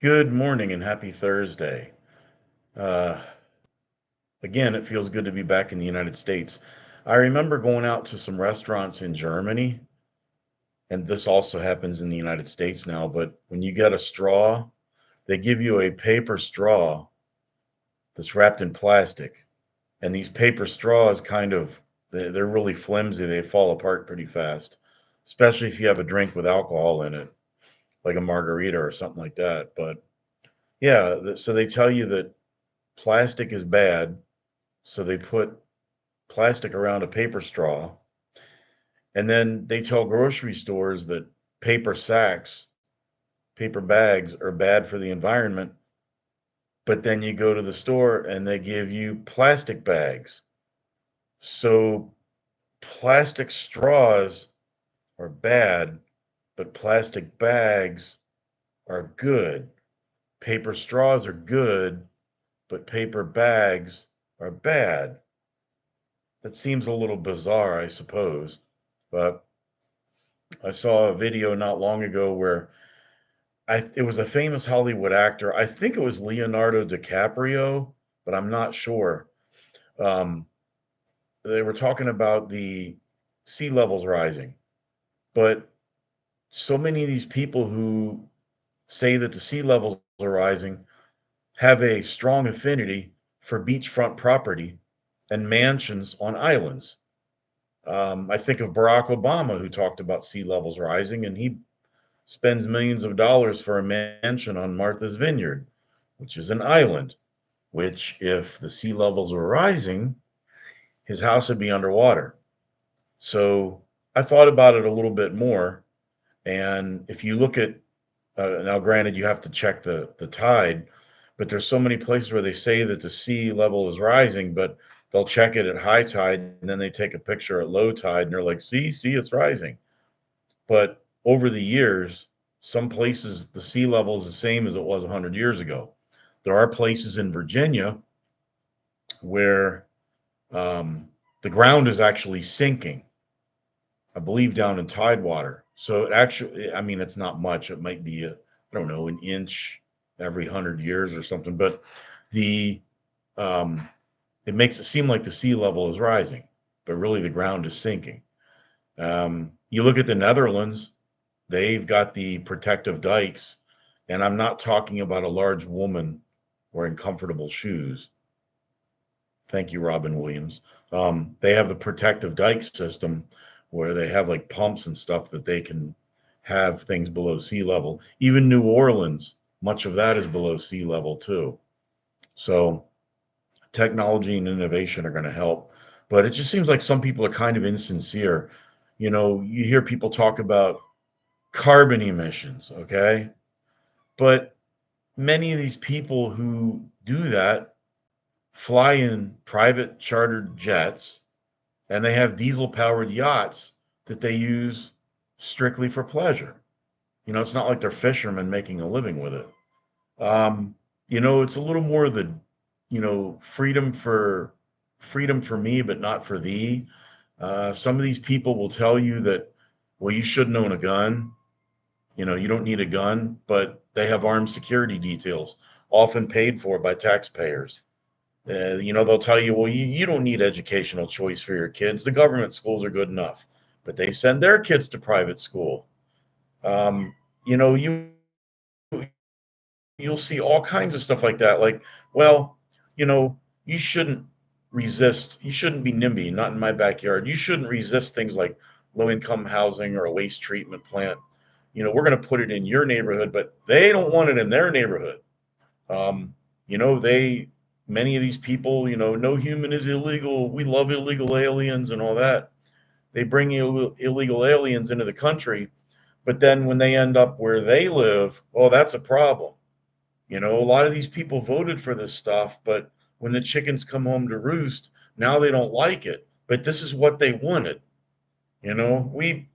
Good morning and happy Thursday. Uh, Again, it feels good to be back in the United States. I remember going out to some restaurants in Germany, and this also happens in the United States now, but when you get a straw, they give you a paper straw that's wrapped in plastic. And these paper straws they're really flimsy. They fall apart pretty fast, especially if you have a drink with alcohol in it, like a margarita or something like that. But yeah, so they tell you that plastic is bad. So they put plastic around a paper straw. And then they tell grocery stores that paper sacks, paper bags are bad for the environment. But then you go to the store and they give you plastic bags. So plastic straws are bad, but plastic bags are good. Paper straws are good, but paper bags are bad. That seems a little bizarre, I suppose. But I saw a video not long ago where it was a famous Hollywood actor. I think it was Leonardo DiCaprio, but I'm not sure. Um, they were talking about the sea levels rising, but so many of these people who say that the sea levels are rising have a strong affinity for beachfront property and mansions on islands. I think of Barack Obama, who talked about sea levels rising, and he spends millions of dollars for a mansion on Martha's Vineyard, which is an island, which, if the sea levels were rising, his house would be underwater. So I thought about it a little bit more. And if you look at, now granted, you have to check the tide, but there's so many places where they say that the sea level is rising, but they'll check it at high tide and then they take a picture at low tide and they're like, see, it's rising. But over the years, some places the sea level is the same as it was 100 years ago. There are places in Virginia where the ground is actually sinking, I believe down in tidewater. So it actually, I mean, it's not much. It might be, I don't know, an inch every 100 years or something. But the um, it makes it seem like the sea level is rising, but really the ground is sinking. You look at the Netherlands, they've got the protective dikes, and I'm not talking about a large woman wearing comfortable shoes. Thank you, Robin Williams. They have the protective dike system where they have like pumps and stuff that they can have things below sea level. Even New Orleans, much of that is below sea level too. So technology and innovation are going to help. But it just seems like some people are kind of insincere. You know, you hear people talk about carbon emissions, okay? But many of these people who do that fly in private chartered jets and they have diesel powered yachts that they use strictly for pleasure. You know, it's not like they're fishermen making a living with it. Um, it's a little more the, freedom for me, but not for thee. Some of these people will tell you that, well, you shouldn't own a gun. You know, you don't need a gun, but they have armed security details, often paid for by taxpayers. They'll tell you, well, you don't need educational choice for your kids. The government schools are good enough, but they send their kids to private school. Um, you know, you'll see all kinds of stuff like that. Like, well, you shouldn't resist. You shouldn't be NIMBY, not in my backyard. You shouldn't resist things like low income housing or a waste treatment plant. We're going to put it in your neighborhood, but they don't want it in their neighborhood. Um, they many of these people, no human is illegal. We love illegal aliens and all that. They bring illegal aliens into the country, but then when they end up where they live, oh, that's a problem. A lot of these people voted for this stuff, but when the chickens come home to roost, now they don't like it. But this is what they wanted. We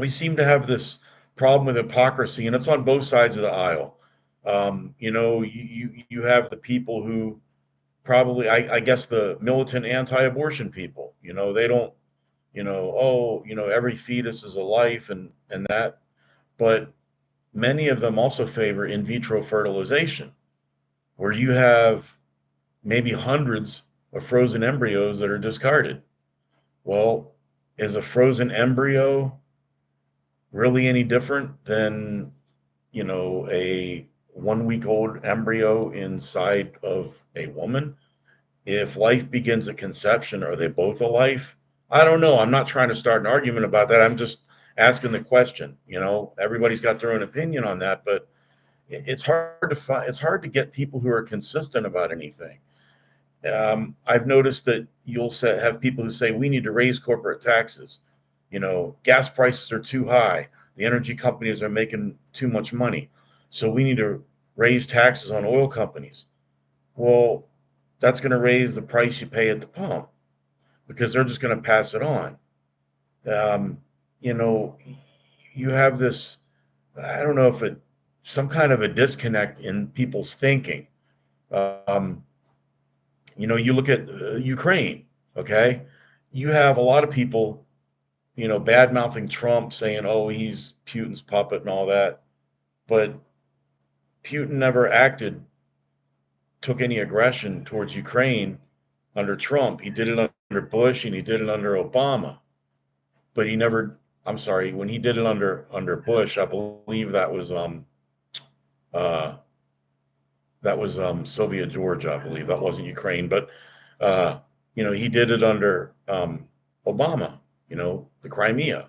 seem to have this problem with hypocrisy, and it's on both sides of the aisle. You have the people who probably, I guess, the militant anti-abortion people. They don't, oh, every fetus is a life and that. But many of them also favor in vitro fertilization, where you have maybe hundreds of frozen embryos that are discarded. Well, is a frozen embryo really any different than, a 1 week old embryo inside of a woman? If life begins at conception, are they both a life? I don't know. I'm not trying to start an argument about that. I'm just asking the question. Everybody's got their own opinion on that, but it's hard to find. It's hard to get people who are consistent about anything. I've noticed that have people who say we need to raise corporate taxes. Gas prices are too high. The energy companies are making too much money, so we need to raise taxes on oil companies. Well, that's going to raise the price you pay at the pump because they're just going to pass it on. Um, you know, you have this. I don't know if it some kind of a disconnect in people's thinking. Um, you look at Ukraine, okay? You have a lot of people, bad mouthing Trump, saying, oh, he's Putin's puppet and all that. But Putin never took any aggression towards Ukraine under Trump. He did it under Bush and he did it under Obama. But he never, I'm sorry, when he did it under Bush, I believe uh, that was Soviet Georgia, I believe. That wasn't Ukraine, but uh, he did it under Obama. The Crimea.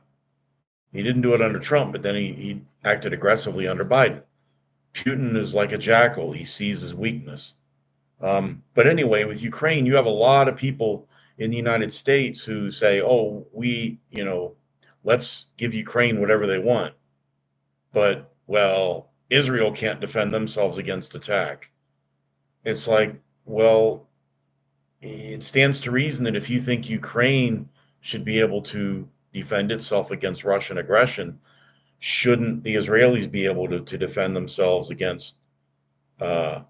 He didn't do it under Trump, but then he acted aggressively under Biden. Putin is like a jackal; he sees his weakness. But anyway, with Ukraine, you have a lot of people in the United States who say, "Oh, let's give Ukraine whatever they want." But well, Israel can't defend themselves against attack. It's like, well, it stands to reason that if you think Ukraine should be able to defend itself against Russian aggression, shouldn't the Israelis be able to defend themselves against uh,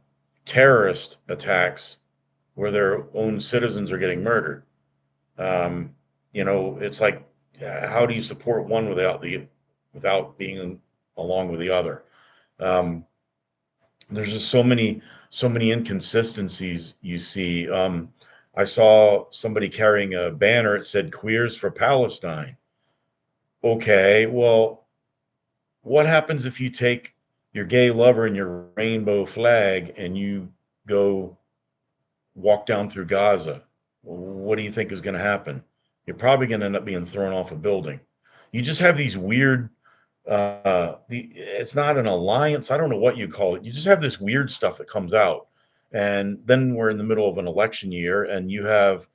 terrorist attacks where their own citizens are getting murdered? Um, it's like, how do you support one without being along with the other? Um, there's just so many inconsistencies you see. I saw somebody carrying a banner. It said "Queers for Palestine." Okay, well, what happens if you take your gay lover and your rainbow flag and you go walk down through Gaza? What do you think is going to happen? You're probably going to end up being thrown off a building. You just have these weird it's not an alliance. I don't know what you call it. You just have this weird stuff that comes out. And then we're in the middle of an election year, and you have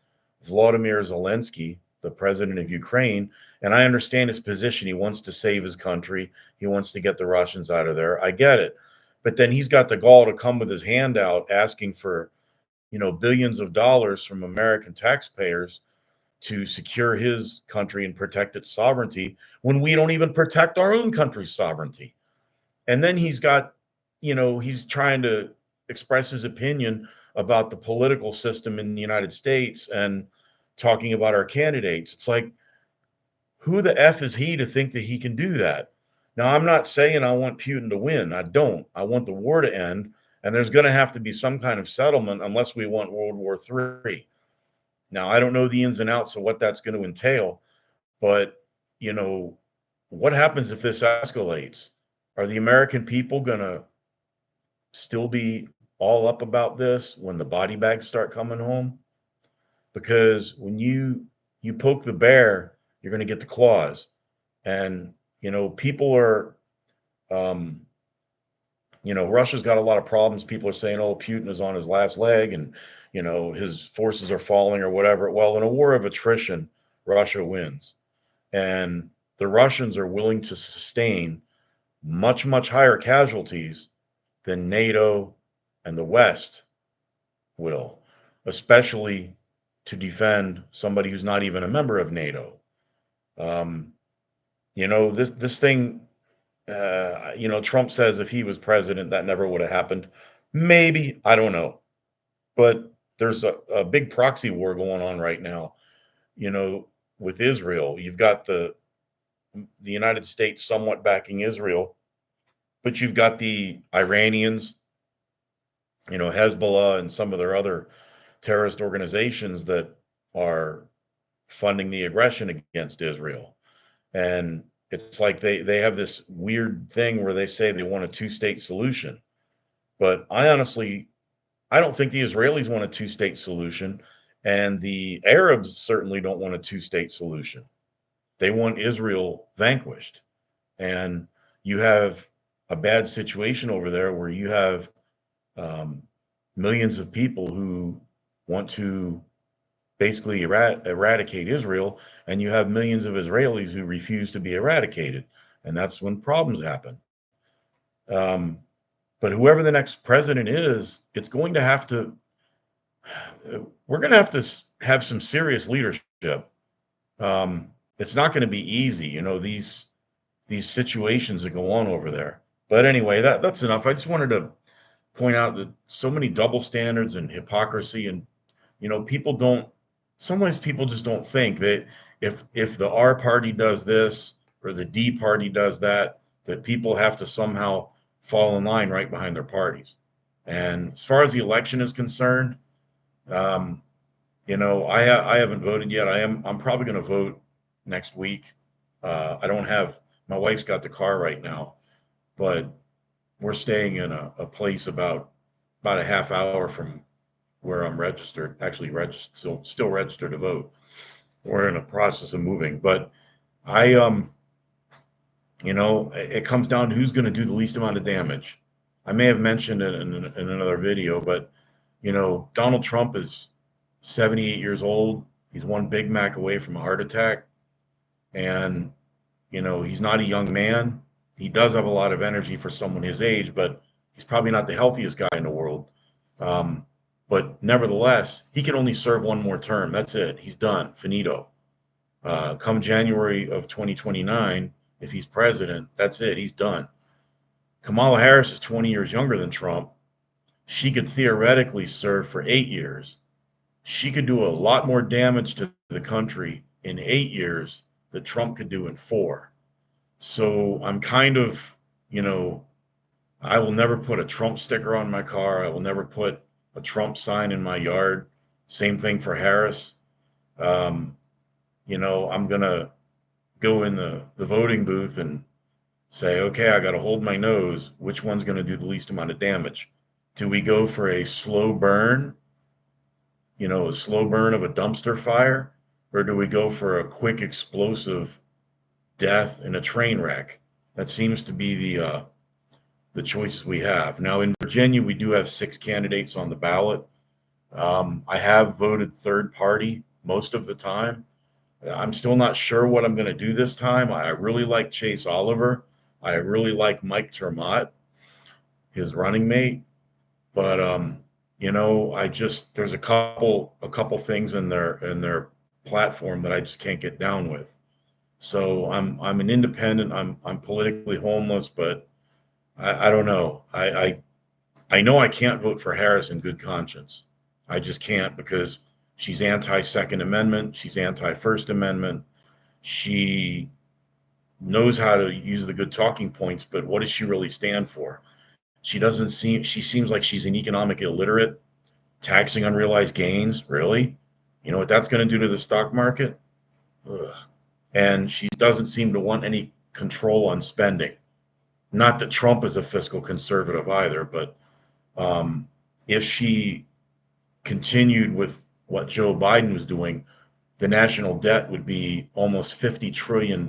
Vladimir Zelensky, the president of Ukraine. And I understand his position. He wants to save his country, he wants to get the Russians out of there. I get it. But then he's got the gall to come with his hand out asking for, billions of dollars from American taxpayers to secure his country and protect its sovereignty when we don't even protect our own country's sovereignty. And then he's trying to express his opinion about the political system in the United States and talking about our candidates. It's like, who the F is he to think that he can do that? Now, I'm not saying I want Putin to win. I don't. I want the war to end. And there's going to have to be some kind of settlement unless we want World War III. Now, I don't know the ins and outs of what that's going to entail, but, you know, what happens if this escalates? Are the American people going to still be all up about this when the body bags start coming home? Because when you poke the bear, you're going to get the claws. And, people are um Russia's got a lot of problems. People are saying, "Oh, Putin is on his last leg, and his forces are falling or whatever." Well, in a war of attrition, Russia wins, and the Russians are willing to sustain much, much higher casualties than NATO and the West will, especially to defend somebody who's not even a member of NATO. Um, this thing. Trump says if he was president, that never would have happened. Maybe, I don't know. But there's a big proxy war going on right now, you know, with Israel. You've got the United States somewhat backing Israel, But you've got the Iranians, Hezbollah and some of their other terrorist organizations that are funding the aggression against Israel. And it's like they have this weird thing where they say they want a two-state solution. But I don't think the Israelis want a two-state solution, and the Arabs certainly don't want a two-state solution. They want Israel vanquished. And you have a bad situation over there where you have um, millions of people who want to basically eradicate Israel, and you have millions of Israelis who refuse to be eradicated, and that's when problems happen. Um, but whoever the next president is, it's going to have to. We're going to have some serious leadership. It's not going to be easy, these situations that go on over there. But anyway, that's enough. I just wanted to point out that so many double standards and hypocrisy, and people don't. Sometimes people just don't think that if the R party does this or the D party does that, that people have to somehow fall in line right behind their parties. And as far as the election is concerned, um, I haven't voted yet. I'm probably going to vote next week. I don't have my wife's got the car right now, but we're staying in a place about a half hour from where I'm registered, actually registered, still registered to vote. We're in the process of moving, but I it comes down to who's going to do the least amount of damage. I may have mentioned it in another video, but Donald Trump is 78 years old. He's one Big Mac away from a heart attack, and he's not a young man. He does have a lot of energy for someone his age, but he's probably not the healthiest guy in the world. Um, but nevertheless, he can only serve one more term. That's it. He's done. Finito. Come January of 2029, if he's president, that's it. He's done. Kamala Harris is 20 years younger than Trump. She could theoretically serve for 8 years. She could do a lot more damage to the country in 8 years that Trump could do in 4. So I'm kind of, I will never put a Trump sticker on my car. I will never put a Trump sign in my yard. Same thing for Harris. Um, I'm going to go in the voting booth and say, okay, I got to hold my nose. Which one's going to do the least amount of damage? Do we go for a slow burn, a slow burn of a dumpster fire? Or do we go for a quick explosive death in a train wreck? That seems to be the choices we have. Now, in Virginia, we do have 6 candidates on the ballot. I have voted third party most of the time. I'm still not sure what I'm going to do this time. I really like Chase Oliver. I really like Mike Termott, his running mate. But I just there's a couple things in their platform that I just can't get down with. So I'm an independent. I'm politically homeless, but I don't know. I know I can't vote for Harris in good conscience. I just can't because she's anti Second Amendment. She's anti First Amendment. She knows how to use the good talking points, but what does she really stand for? She seems like she's an economic illiterate, taxing unrealized gains. Really? You know what that's going to do to the stock market? Ugh. And she doesn't seem to want any control on spending. Not that Trump is a fiscal conservative either, but if she continued with what Joe Biden was doing, the national debt would be almost $50 trillion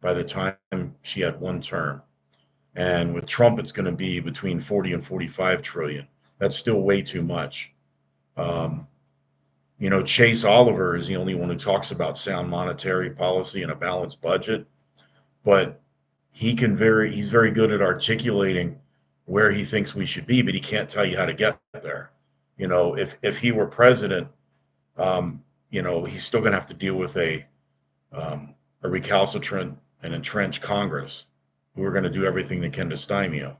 by the time she had one term. And with Trump, it's going to be between 40 and 45 trillion. That's still way too much. Um, Chase Oliver is the only one who talks about sound monetary policy and a balanced budget, but he's very good at articulating where he thinks we should be, but he can't tell you how to get there. If he were president, he's still going to have to deal with a recalcitrant and entrenched Congress who are going to do everything they can to stymie him.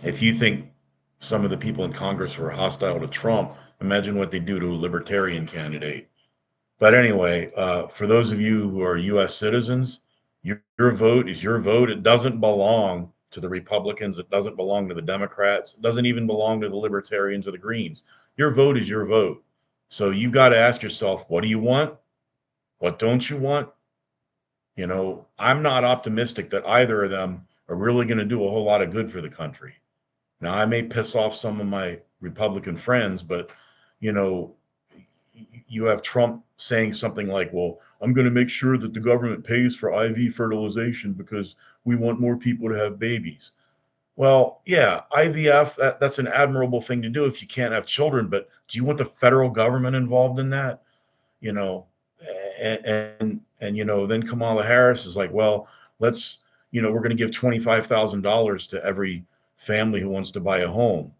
If you think some of the people in Congress were hostile to Trump, imagine what they do to a libertarian candidate. But anyway, for those of you who are U.S. citizens, Your vote is your vote. It doesn't belong to the Republicans. It doesn't belong to the Democrats. It doesn't even belong to the Libertarians or the Greens. Your vote is your vote. So you've got to ask yourself, what do you want? What don't you want? I'm not optimistic that either of them are really going to do a whole lot of good for the country. Now, I may piss off some of my Republican friends, but you know, you have Trump saying something like, "Well, I'm going to make sure that the government pays for IV fertilization because we want more people to have babies." Well, yeah, IVF, that's an admirable thing to do if you can't have children, but do you want the federal government involved in that? You know, and then Kamala Harris is like, well, let's, we're going to give $25,000 to every family who wants to buy a home.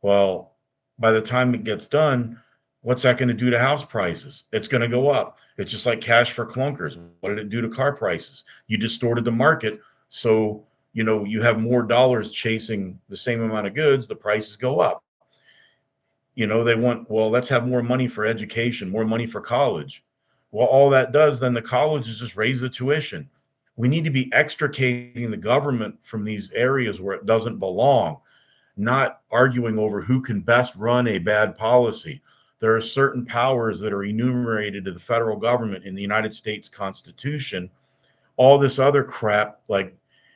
Well, by the time it gets done, what's that going to do to house prices? It's going to go up. It's just like cash for clunkers. What did it do to car prices? You distorted the market. So, you have more dollars chasing the same amount of goods, the prices go up. They want, well, let's have more money for education, more money for college. Well, all that does then the college is just raise the tuition. We need to be extricating the government from these areas where it doesn't belong, not arguing over who can best run a bad policy. There are certain powers that are enumerated to the federal government in the United States Constitution. All this other crap, like,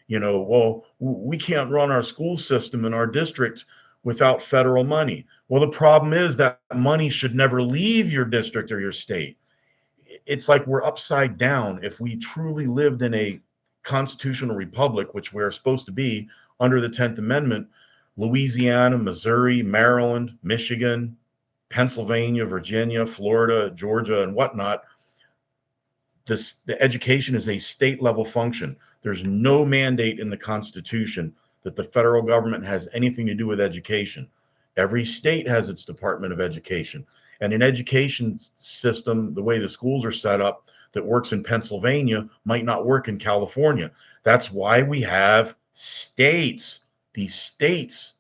well, we can't run our school system in our district without federal money. Well, the problem is that money should never leave your district or your state. It's like we're upside down. If we truly lived in a constitutional republic, which we're supposed to be under the 10th Amendment, Louisiana, Missouri, Maryland, Michigan, Pennsylvania, Virginia, Florida, Georgia, and whatnot, the education is a state level function. There's no mandate in the Constitution that the federal government has anything to do with education. Every state has its Department of Education. And an education system, the way the schools are set up, that works in Pennsylvania might not work in California. That's why we have states. These states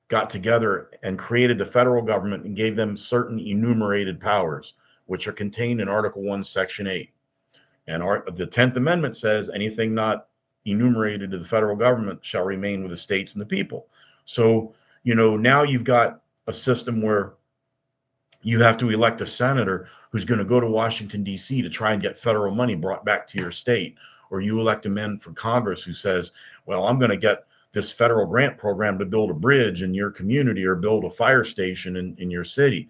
got together and created the federal government and gave them certain enumerated powers, which are contained in Article 1, Section 8. And the 10th Amendment says anything not enumerated to the federal government shall remain with the states and the people. So, now you've got a system where you have to elect a senator who's going to go to Washington, D.C. to try and get federal money brought back to your state. Or you elect a man from Congress who says, well, I'm going to get this federal grant program to build a bridge in your community or build a fire station in your city.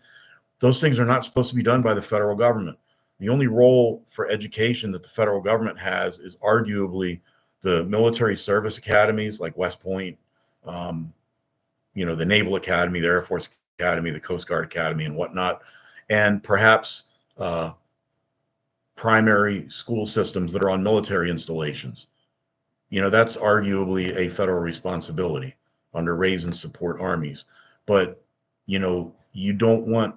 Those things are not supposed to be done by the federal government. The only role for education that the federal government has is arguably the military service academies like West Point, um, the Naval Academy, the Air Force Academy, the Coast Guard Academy, and whatnot, and perhaps primary school systems that are on military installations. That's arguably a federal responsibility under raise and support armies. But, you don't want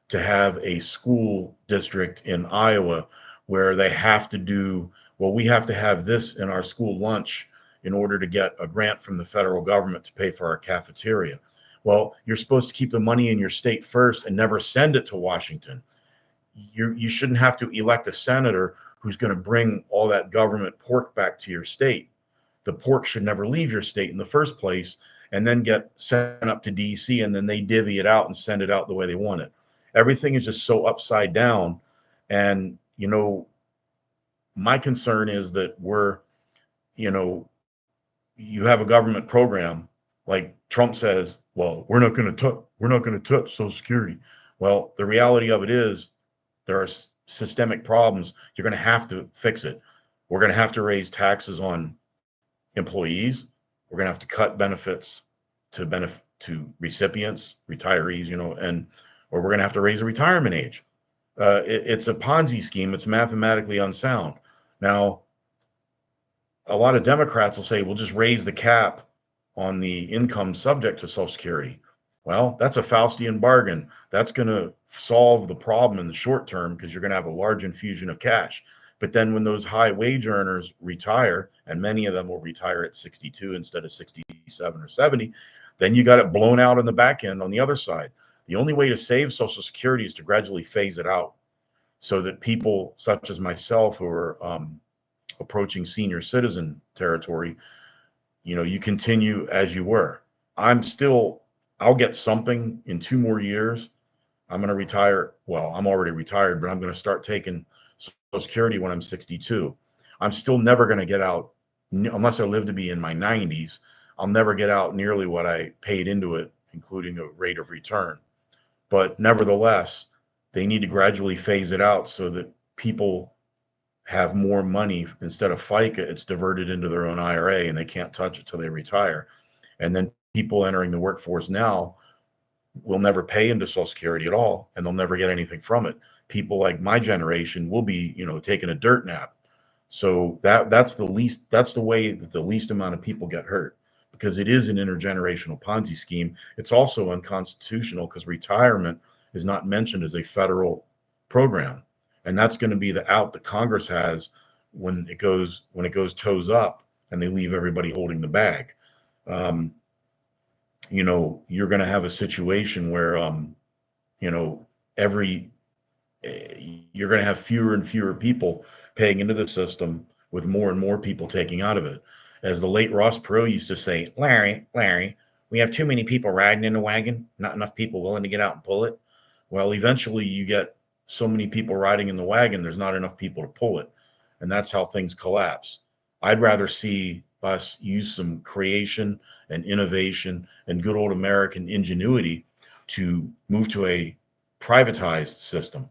to have a school district in Iowa where they have to do, well, we have to have this in our school lunch in order to get a grant from the federal government to pay for our cafeteria. Well, you're supposed to keep the money in your state first and never send it to Washington. You shouldn't have to elect a senator who's going to bring all that government pork back to your state. The pork should never leave your state in the first place and then get sent up to DC and then they divvy it out and send it out the way they want it. Everything is just so upside down. And, my concern is that you know, you have a government program like Trump says, well, we're not going to touch Social Security. Well, the reality of it is there are systemic problems. You're going to have to fix it. We're going to have to raise taxes on employees. We're going to have to cut benefits to recipients, retirees, and or we're going to have to raise the retirement age. It's a Ponzi scheme. It's mathematically unsound. Now, a lot of Democrats will say, we'll just raise the cap on the income subject to Social Security. Well, that's a Faustian bargain. That's going to solve the problem in the short term because you're going to have a large infusion of cash. But then when those high wage earners retire, and many of them will retire at 62 instead of 67 or 70, then you got it blown out on the back end on the other side. The only way to save Social Security is to gradually phase it out so that people such as myself who are approaching senior citizen territory, you continue as you were. I'm still, I'll get something in 2 more years. I'm going to retire. Well, I'm already retired, but I'm going to start taking Social Security when I'm 62. I'm still never going to get out unless I live to be in my 90s. I'll never get out nearly what I paid into it, including a rate of return. But nevertheless, they need to gradually phase it out so that people have more money. Instead of FICA, it's diverted into their own IRA and they can't touch it till they retire. And then people entering the workforce now will never pay into Social Security at all, and they'll never get anything from it. People like my generation will be, taking a dirt nap. So that's the way that the least amount of people get hurt, because it is an intergenerational Ponzi scheme. It's also unconstitutional because retirement is not mentioned as a federal program. And that's going to be the out that Congress has when it goes toes up and they leave everybody holding the bag. Um, you're going to have a situation where you know every you're going to have fewer and fewer people paying into the system, with more and more people taking out of it. As the late Ross Perot used to say, Larry, we have too many people riding in the wagon, not enough people willing to get out and pull it. Well, eventually you get so many people riding in the wagon, there's not enough people to pull it. And that's how things collapse. I'd rather see us use some creation and innovation and good old American ingenuity to move to a privatized system.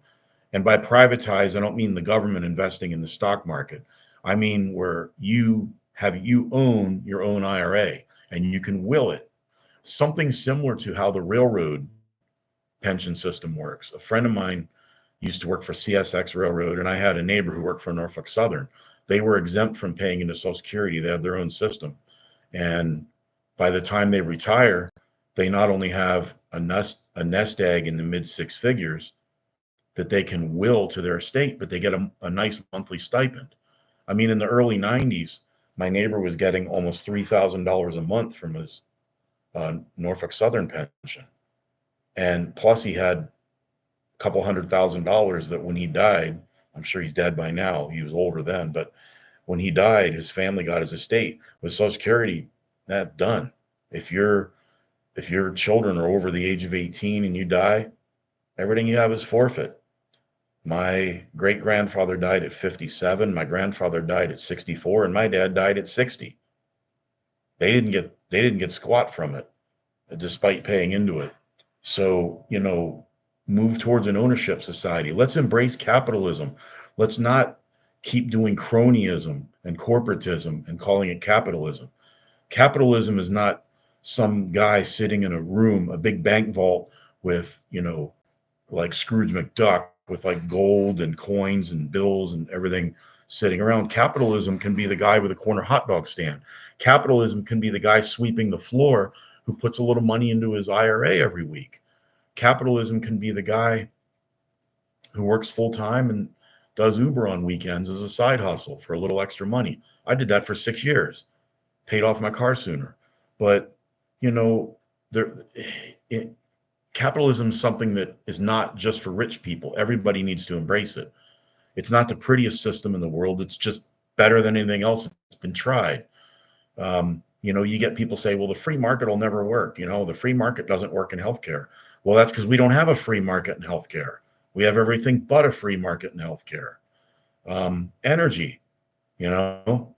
And by privatize, I don't mean the government investing in the stock market. I mean where you own your own IRA and you can will it. Something similar to how the railroad pension system works. A friend of mine used to work for CSX Railroad, and I had a neighbor who worked for Norfolk Southern. They were exempt from paying into Social Security. They had their own system. And by the time they retire, they not only have a nest egg in the mid six figures that they can will to their estate, but they get a nice monthly stipend. I mean, in the early 90s, my neighbor was getting almost $3,000 a month from his Norfolk Southern pension. And plus, he had a couple $100,000 that when he died, I'm sure he's dead by now. He was older then, but when he died, his family got his estate. With Social Security, that done. If your if your children are over the age of 18 and you die, everything you have is forfeit. My great grandfather died at 57. My grandfather died at 64, and my dad died at 60. They didn't get squat from it, despite paying into it. So, move towards an ownership society. Let's embrace capitalism. Let's not keep doing cronyism and corporatism and calling it capitalism. Capitalism is not some guy sitting in a room, a big bank vault with, like Scrooge McDuck with like gold and coins and bills and everything sitting around. Capitalism can be the guy with a corner hot dog stand. Capitalism can be the guy sweeping the floor who puts a little money into his IRA every week. Capitalism can be the guy who works full time and does Uber on weekends as a side hustle for a little extra money. I did that for 6 years, paid off my car sooner. But, you know, there, it, capitalism is something that is not just for rich people. Everybody needs to embrace it. It's not the prettiest system in the world. It's just better than anything else that's been tried. You get people say, well, the free market will never work. The free market doesn't work in healthcare. Well, that's because we don't have a free market in healthcare. We have everything but a free market in healthcare. Energy, you know,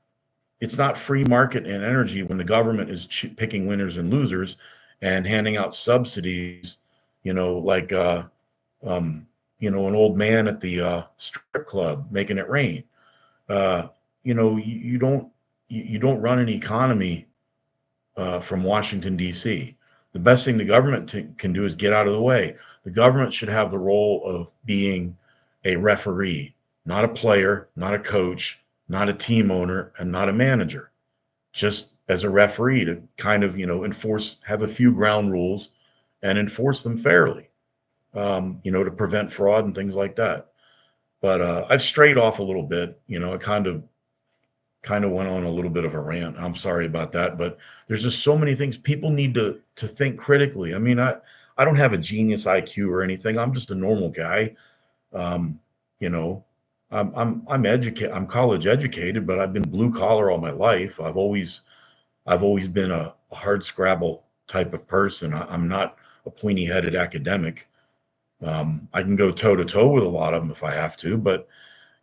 it's not free market in energy when the government is picking winners and losers and handing out subsidies, like an old man at the strip club making it rain. You don't run an economy from Washington, D.C. The best thing the government can do is get out of the way. The government should have the role of being a referee, not a player, not a coach, not a team owner, and not a manager. Just as a referee to kind of, enforce, have a few ground rules and enforce them fairly, to prevent fraud and things like that. But I've strayed off a little bit. I kind of went on a little bit of a rant. I'm sorry about that, but there's just so many things people need to think critically. I mean, I don't have a genius IQ or anything. I'm just a normal guy. Um, you know, I'm college educated, but I've been blue collar all my life. I've always been a hard scrabble type of person. I'm not a pointy headed academic. I can go toe to toe with a lot of them if I have to, but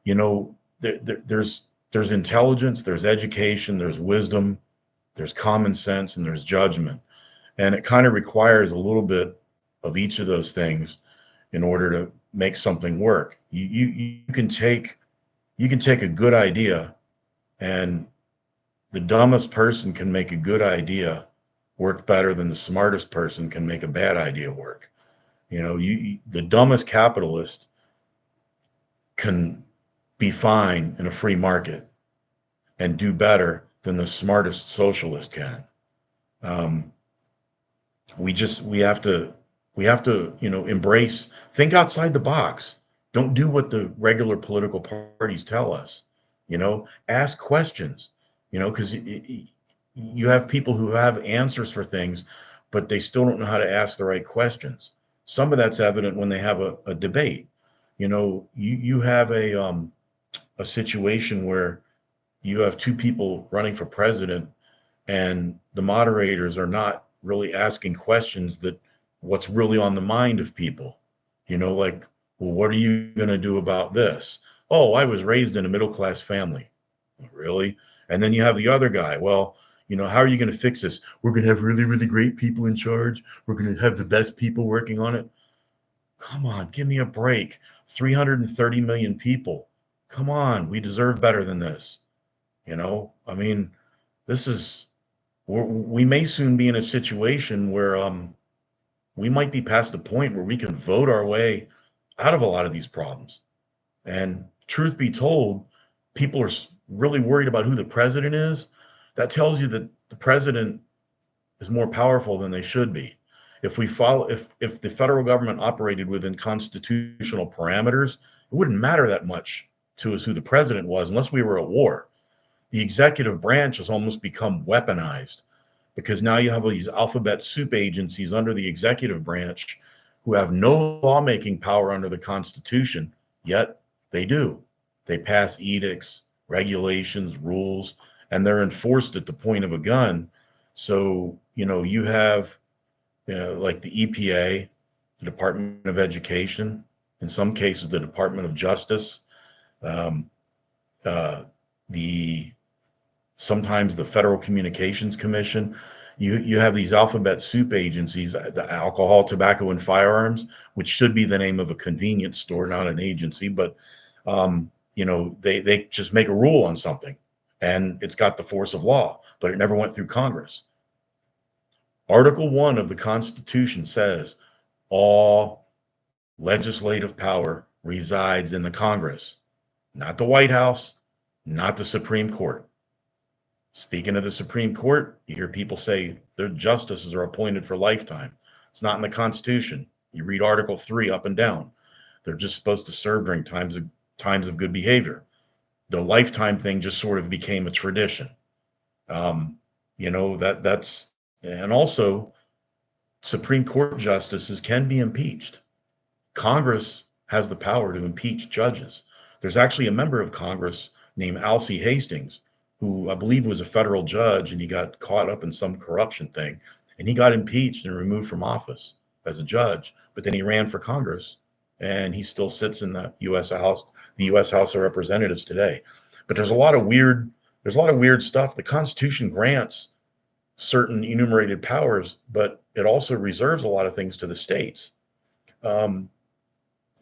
you know, there's intelligence, there's education, there's wisdom, there's common sense, and there's judgment, and it kind of requires a little bit of each of those things in order to make something work. You can take a good idea, and the dumbest person can make a good idea work better than the smartest person can make a bad idea work. The dumbest capitalist can be fine in a free market and do better than the smartest socialist can. Um, we have to embrace, think outside the box. Don't do what the regular political parties tell us. Ask questions. Because you have people who have answers for things, but they still don't know how to ask the right questions. Some of that's evident when they have a debate. You have a situation where you have two people running for president, and the moderators are not really asking questions that what's really on the mind of people. Like, well, what are you going to do about this? Oh, I was raised in a middle class family. Really? And then you have the other guy. Well, how are you going to fix this? We're going to have really, really great people in charge. We're going to have the best people working on it. Come on, give me a break. 330 million people. Come on, we deserve better than this. I mean, this is we may soon be in a situation where we might be past the point where we can vote our way out of a lot of these problems. And truth be told, people are really worried about who the president is. That tells you that the president is more powerful than they should be. If the federal government operated within constitutional parameters, it wouldn't matter that much to us who the president was unless we were at war. The executive branch has almost become weaponized because now you have these alphabet soup agencies under the executive branch who have no lawmaking power under the Constitution, yet they do. They pass edicts, regulations, rules, and they're enforced at the point of a gun. So, you have like the EPA, the Department of Education, in some cases, the Department of Justice, um, uh, the sometimes the Federal Communications Commission. You have these alphabet soup agencies, the alcohol, tobacco, and firearms, which should be the name of a convenience store, not an agency. But they just make a rule on something, and it's got the force of law, but it never went through Congress. Article 1 of the Constitution says all legislative power resides in the Congress, not the White House, not the Supreme Court. Speaking of the Supreme Court, you hear people say their justices are appointed for lifetime. It's not in the Constitution. You read Article 3 up and down. They're just supposed to serve during times of good behavior. The lifetime thing just sort of became a tradition. That's and also Supreme Court justices can be impeached. Congress has the power to impeach judges. There's actually a member of Congress named Alcee Hastings, who I believe was a federal judge, and he got caught up in some corruption thing, and he got impeached and removed from office as a judge. But then he ran for Congress, and he still sits in the U.S. House of Representatives today. But there's a lot of weird stuff. The Constitution grants certain enumerated powers, but it also reserves a lot of things to the states. Um,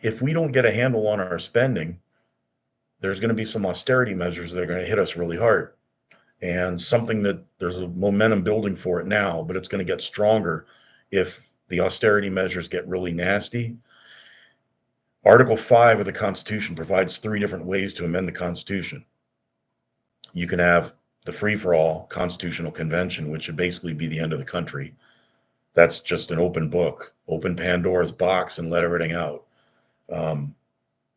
if we don't get a handle on our spending, there's going to be some austerity measures that are going to hit us really hard. And something that there's a momentum building for it now, but it's going to get stronger if the austerity measures get really nasty. Article 5 of the Constitution provides three different ways to amend the Constitution. You can have the free for all constitutional convention, which would basically be the end of the country. That's just an open book, open Pandora's box and let everything out.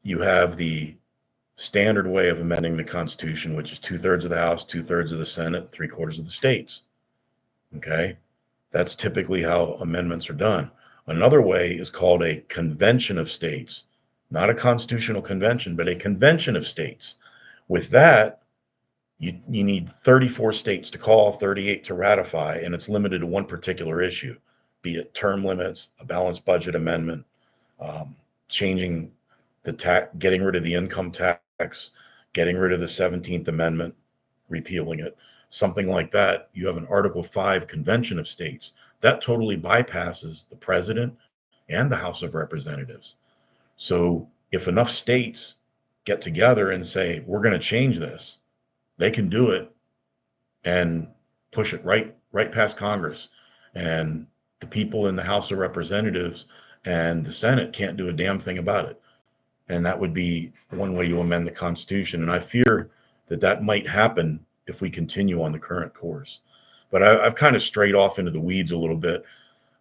You have the standard way of amending the Constitution, which is 2/3 of the House, 2/3 of the Senate, 3/4 of the states. Okay. That's typically how amendments are done. Another way is called a convention of states, not a constitutional convention, but a convention of states. With that, you need 34 states to call, 38 to ratify, and it's limited to one particular issue, be it term limits, a balanced budget amendment, um, changing the tax, getting rid of the income tax, getting rid of the 17th Amendment, repealing it, something like that. You have an Article 5 convention of states. That totally bypasses the president and the House of Representatives. So if enough states get together and say, we're going to change this, they can do it and push it right past Congress. And the people in the House of Representatives and the Senate can't do a damn thing about it. And that would be one way to amend the Constitution. And I fear that that might happen if we continue on the current course. But I've kind of strayed off into the weeds a little bit.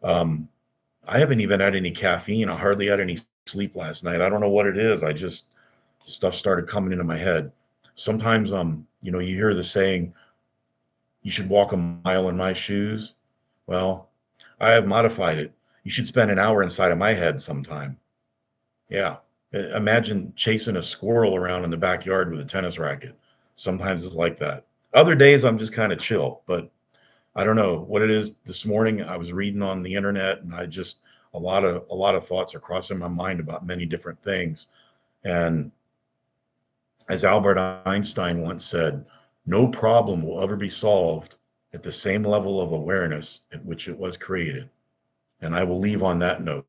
Um, I haven't even had any caffeine. I hardly had any sleep last night. I don't know what it is. I just stuff started coming into my head. Sometimes, you hear the saying, "You should walk a mile in my shoes." Well, I have modified it. You should spend an hour inside of my head sometime. Yeah. Imagine chasing a squirrel around in the backyard with a tennis racket. Sometimes it's like that. Other days I'm just kind of chill, but I don't know what it is. This morning I was reading on the internet and I just a lot of thoughts are crossing my mind about many different things. And as Albert Einstein once said, no problem will ever be solved at the same level of awareness at which it was created. And I will leave on that note.